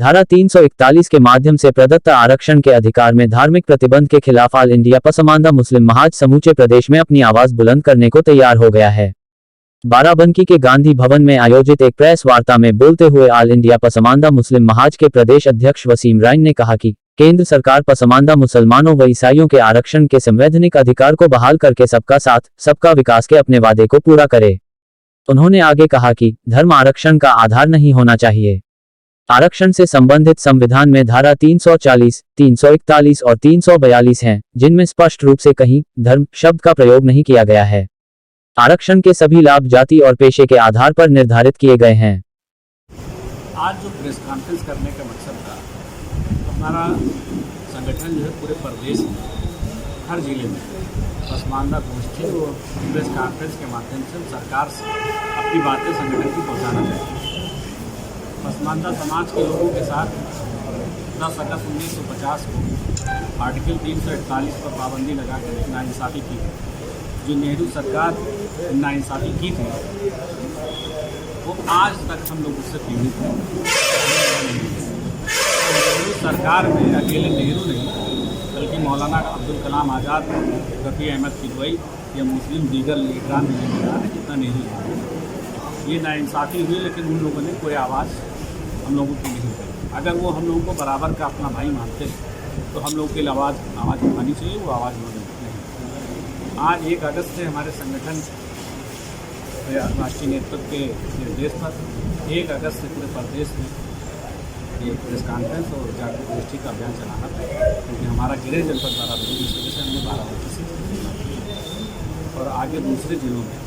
धारा 341 के माध्यम से प्रदत्त आरक्षण के अधिकार में धार्मिक प्रतिबंध के खिलाफ ऑल इंडिया पसमांदा मुस्लिम महाज समूचे प्रदेश में अपनी आवाज बुलंद करने को तैयार हो गया है। बाराबंकी के गांधी भवन में आयोजित एक प्रेस वार्ता में बोलते हुए ऑल इंडिया पसमांदा मुस्लिम महाज के प्रदेश अध्यक्ष वसीम राइन ने कहा कि केंद्र सरकार पसमांदा मुसलमानों व ईसाइयों के आरक्षण के संवैधानिक अधिकार को बहाल करके सबका साथ सबका विकास के अपने वादे को पूरा करे। उन्होंने आगे कहा कि धर्म आरक्षण का आधार नहीं होना चाहिए। आरक्षण से संबंधित संविधान में धारा 340, 341 और 342 हैं, जिनमें स्पष्ट रूप से कहीं धर्म शब्द का प्रयोग नहीं किया गया है। आरक्षण के सभी लाभ जाति और पेशे के आधार पर निर्धारित किए गए हैं। आज जो प्रेस कॉन्फ्रेंस करने का मकसद था, हमारा संगठन जो है पूरे प्रदेश में हर जिले में पसमांदा गोष्ठी और प्रेस कॉन्फ्रेंस के माध्यम से सरकार से अपनी बातें संगठन की पहुँचाना चाहते हैं। पसमांदा समाज के लोगों के साथ 10 अगस्त 1950 को आर्टिकल 341 पर पाबंदी लगाकर नाइंसाफ़ी की, जो नेहरू सरकार नाइंसाफ़ी की थी, वो आज तक हम लोग उससे पीड़ित हैं। नेहरू सरकार में अकेले नेहरू नहीं, बल्कि मौलाना अब्दुल कलाम आज़ाद, रफ़ी अहमद किदवई या मुस्लिम दीगर लीडरान नहीं मिला है जितना नेहरू है। ये नाइंसाफ़ी हुई, लेकिन उन लोगों ने कोई आवाज़ हम लोगों की नहीं करी। अगर वो हम लोगों को बराबर का अपना भाई मानते तो हम लोग के लिए आवाज़ उठानी चाहिए, वो आवाज़ उन्होंने नहीं। आज 1 अगस्त से हमारे संगठन राष्ट्रीय नेतृत्व के निर्देश पर 1 अगस्त से पूरे प्रदेश में ये प्रेस कॉन्फ्रेंस और जागरूक गोष्ठी का अभियान चलाना था, क्योंकि हमारा गृह जनपद बाराबंकी इस वजह से हमने बाराबंकी से और आगे दूसरे जिलों में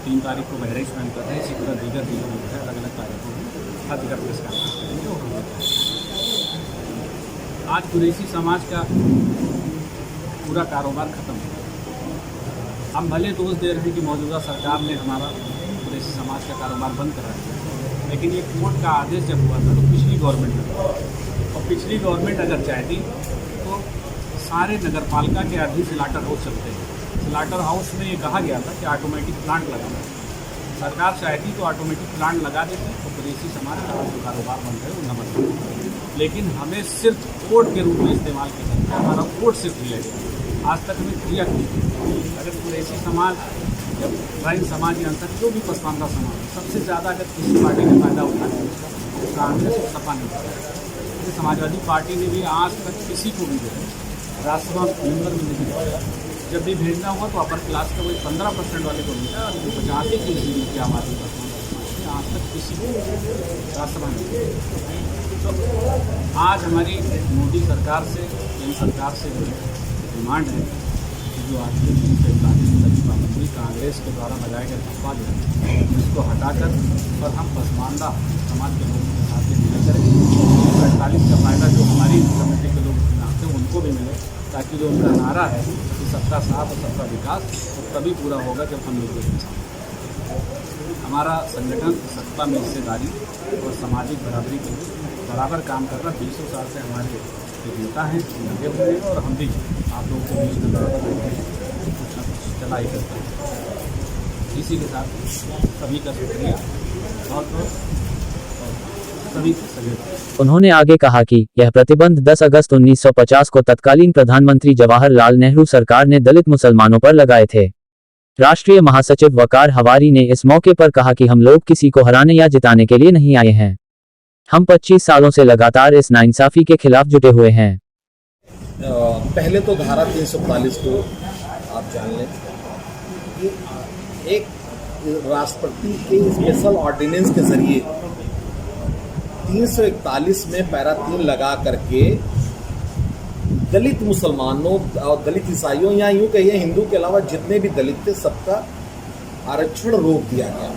3 तारीख को बहराइच में कर रहे हैं। इसी तरह दीगर जिलों में अलग अलग तारीखों में हर जगह प्रेस कॉन्फ्रेंस करेंगे। और आज कुरैशी समाज का पूरा कारोबार खत्म हो गया। हम भले दोष दे रहे हैं कि मौजूदा सरकार ने हमारा कुरैशी समाज का कारोबार बंद करा दिया, लेकिन ये कोर्ट का आदेश जब हुआ था तो पिछली गवर्नमेंट ने, और पिछली गवर्नमेंट अगर चाहती तो सारे नगर पालिका के अधीन स्लाटर हाउस चलते हैं। स्लाटर हाउस में ये कहा गया था कि ऑटोमेटिक प्लांट लगाना है। सरकार चाहती तो ऑटोमेटिक प्लांट लगा देते तो कुरैशी समाज का जो कारोबार बंद है वो न बंद, लेकिन हमें सिर्फ कोर्ट के रूप में इस्तेमाल किया जाता है। हमारा कोर्ट सिर्फ लिया गया, आज तक हमें क्रिया की। अगर कुरैशी समाज जब ब्राह्मण समाज या अंतर जो भी पसमांदा समाज सबसे ज़्यादा अगर किसी पार्टी ने फायदा उठाया तो कांग्रेस और सपा ने उठाया। समाजवादी पार्टी ने भी आज तक किसी को भी राज्यसभा मेंबर में नहीं दिया। जब भी भेजना हुआ तो अपर क्लास का वही 15% वाले को मिला, और जो 50% की आबादी पसमांदा आज तक किसी को राज्यसभा नहीं दिया। तो आज हमारी मोदी सरकार से, केंद्र सरकार से जो डिमांड है, जो आज पाबंदी कांग्रेस के द्वारा लगाए गए अफवाह है, इसको हटाकर और हम पसमांदा समाज के लोगों के साथ मिला करें। 48 का फ़ायदा जो हमारी कमेटी के लोग चाहते हैं उनको भी मिले, ताकि जो उनका नारा है कि सबका साथ और सबका विकास, वो तभी पूरा होगा जब हम लोग हमारा संगठन सत्ता में हिस्सेदारी और सामाजिक बराबरी के लिए बराबर काम कर रहा। 20 साल से हमारे नेता हैं, लगे हुए हैं, और हम भी आप लोगों के बीच में बराबर कुछ न कुछ चला ही करते हैं। इसी के साथ सभी का शुक्रिया, बहुत बहुत सभी सभी। उन्होंने आगे कहा कि यह प्रतिबंध 10 अगस्त 1950 को तत्कालीन प्रधानमंत्री जवाहरलाल नेहरू सरकार ने दलित मुसलमानों पर लगाए थे। राष्ट्रीय महासचिव वकार हवारी ने इस मौके पर कहा कि हम लोग किसी को हराने या जिताने के लिए नहीं आए हैं। हम 25 सालों से लगातार इस नाइंसाफ़ी के खिलाफ जुटे हुए हैं। पहले तो धारा 342 को आप जान लें, एक राष्ट्रपति के स्पेशल ऑर्डिनेंस के जरिए 341 में पैरा 3 लगा करके दलित मुसलमानों और दलित ईसाइयों, या यूँ कहिए हिंदू के अलावा जितने भी दलित थे सबका आरक्षण रोक दिया गया,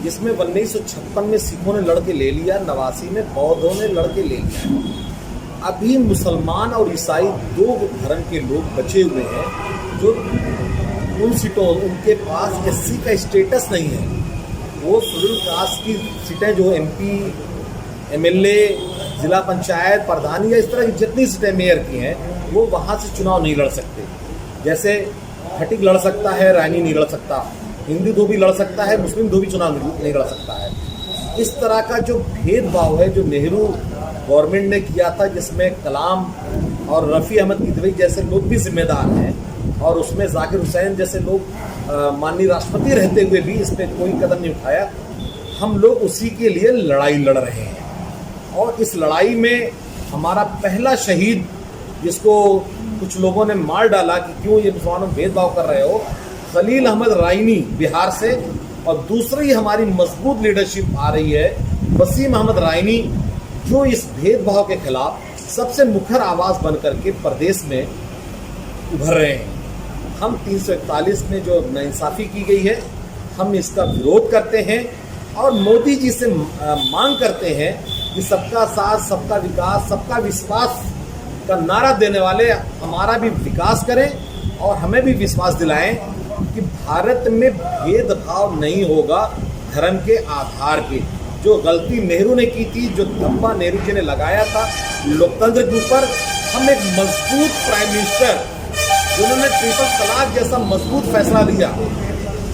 जिसमें 1956 में सिखों ने लड़के ले लिया, 89 में बौद्धों ने लड़के ले लिया। अभी मुसलमान और ईसाई 2 धर्म के लोग बचे हुए हैं जो उन सीटों, उनके पास एससी का स्टेटस नहीं है। वो शेड्यूल कास्ट की सीटें जो MP, MLA, जिला पंचायत प्रधान या इस तरह की जितनी सीटें मेयर की हैं, वो वहाँ से चुनाव नहीं लड़ सकते। जैसे खटिक लड़ सकता है, रानी नहीं लड़ सकता, हिंदू धोबी लड़ सकता है, मुस्लिम धोबी चुनाव नहीं लड़ सकता है। इस तरह का जो भेदभाव है जो नेहरू गवर्नमेंट ने किया था, जिसमें कलाम और रफ़ी अहमद किदवई जैसे लोग भी जिम्मेदार हैं और उसमें जाकिर हुसैन जैसे लोग माननीय राष्ट्रपति रहते हुए भी इस पर कोई कदम नहीं उठाया। हम लोग उसी के लिए लड़ाई लड़ रहे हैं और इस लड़ाई में हमारा पहला शहीद, जिसको कुछ लोगों ने मार डाला कि क्यों ये मुसलमानों में भेदभाव कर रहे हो, खलील अहमद राइनी बिहार से, और दूसरी हमारी मजबूत लीडरशिप आ रही है वसीम अहमद राइनी, जो इस भेदभाव के खिलाफ सबसे मुखर आवाज़ बन करके प्रदेश में उभर रहे हैं। हम 341 में जो नाइंसाफ़ी की गई है, हम इसका विरोध करते हैं और मोदी जी से मांग करते हैं कि सबका साथ, सबका विकास, सबका विश्वास का नारा देने वाले हमारा भी विकास करें और हमें भी विश्वास दिलाएं कि भारत में भेदभाव नहीं होगा धर्म के आधार पे। जो गलती नेहरू ने की थी, जो धब्बा नेहरू जी ने लगाया था लोकतंत्र के ऊपर, हम एक मजबूत प्राइम मिनिस्टर जिन्होंने ट्रिपल तलाक जैसा मजबूत फैसला लिया,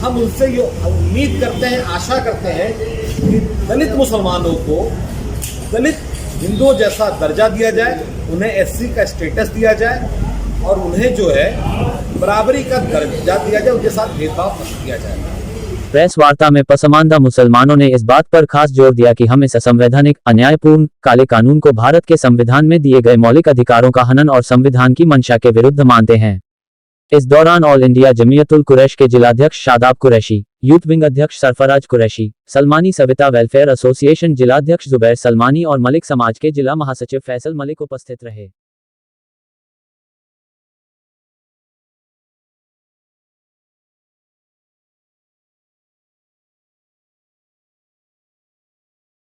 हम उनसे ये उम्मीद करते हैं, आशा करते हैं कि दलित मुसलमानों को दलित हिंदुओं जैसा दर्जा दिया जाए, उन्हें एससी का स्टेटस दिया जाए और उन्हें जो है बराबरी का दर्जा दिया जाए, उनके साथ भेदभाव खत्म किया जाए। प्रेस वार्ता में पसमानदा मुसलमानों ने इस बात पर खास जोर दिया कि हम इस असंवैधानिक, अन्यायपूर्ण, काले कानून को भारत के संविधान में दिए गए मौलिक अधिकारों का हनन और संविधान की मंशा के विरुद्ध मानते हैं। इस दौरान ऑल इंडिया जमीयतुल कुरैश के जिलाध्यक्ष शादाब कुरैशी, यूथ विंग अध्यक्ष सरफराज कुरैशी, सलमानी सविता वेलफेयर एसोसिएशन जिलाध्यक्ष जुबैर सलमानी और मलिक समाज के जिला महासचिव फैसल मलिक उपस्थित रहे।